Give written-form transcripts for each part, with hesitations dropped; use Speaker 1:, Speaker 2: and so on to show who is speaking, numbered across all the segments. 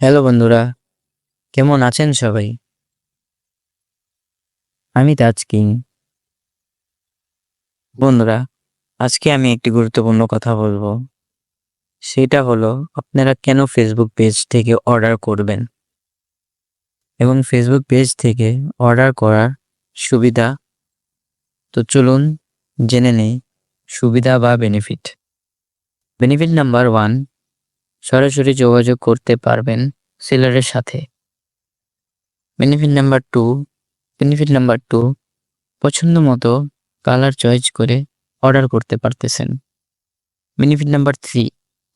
Speaker 1: Hello বন্ধুরা, কেমন আছেন সবাই? আমি তাজ কিং। বন্ধুরা, আজকে আমি একটি গুরুত্বপূর্ণ কথা বলবো। সেটা হলো আপনারা কেন ফেসবুক পেজ থেকে অর্ডার করবেন এবং ফেসবুক পেজ থেকে অর্ডার করার সুবিধা। তো চলুন জেনে নেই সুবিধা বা বেনিফিট। বেনিফিট নাম্বার 1, সরাসরি যোগাযোগ করতে পারবেন সেলারের সাথে। বেনিফিট নাম্বার 2, পছন্দ মতো কালার চয়েস করে অর্ডার করতে পারতেছেন। বেনিফিট নাম্বার 3,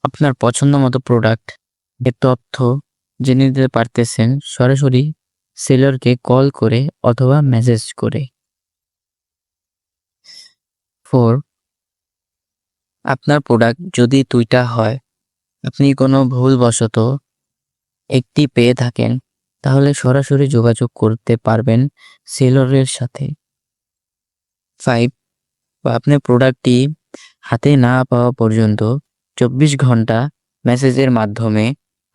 Speaker 1: আপনার পছন্দ মতো প্রোডাক্ট এর তথ্য জেনে নিতে পারতেছেন সরাসরি সেলরকে কল করে অথবা মেসেজ করে। 4, আপনার প্রোডাক্ট যদি 2টা হয়, আপনি কোনো ভুলবশত একটি পেয়ে থাকেন, তাহলে সরাসরি যোগাযোগ করতে পারবেন সেলরের সাথে। 5, আপনার প্রোডাক্টটি হাতে না পাওয়া পর্যন্ত 24 ঘন্টা মেসেজের মাধ্যমে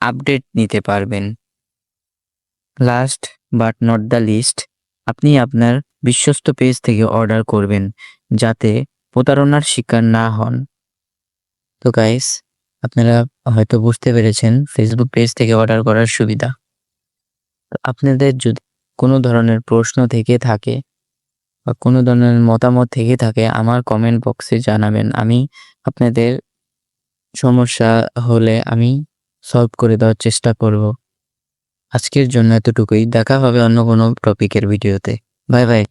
Speaker 1: আপডেট নিতে পারবেন। Last but not the least, আপনি আপনার বিশ্বস্ত পেজ থেকে অর্ডার করবেন যাতে প্রতারণার শিকার না হন। তো গাইস, আপনারা হয়তো বুঝতে পেরেছেন ফেসবুক পেজ থেকে অর্ডার করার সুবিধা। আপনাদের যদি কোনো ধরনের প্রশ্ন থেকে থাকে বা কোনো ধরনের মতামত থেকে থাকে, আমার কমেন্ট বক্সে জানাবেন। আমি আপনাদের সমস্যা হলে আমি সলভ করে দেওয়ার চেষ্টা করব। আজকের জন্য এতটুকুই। দেখা হবে অন্য কোনো টপিকের ভিডিওতে। Bye bye.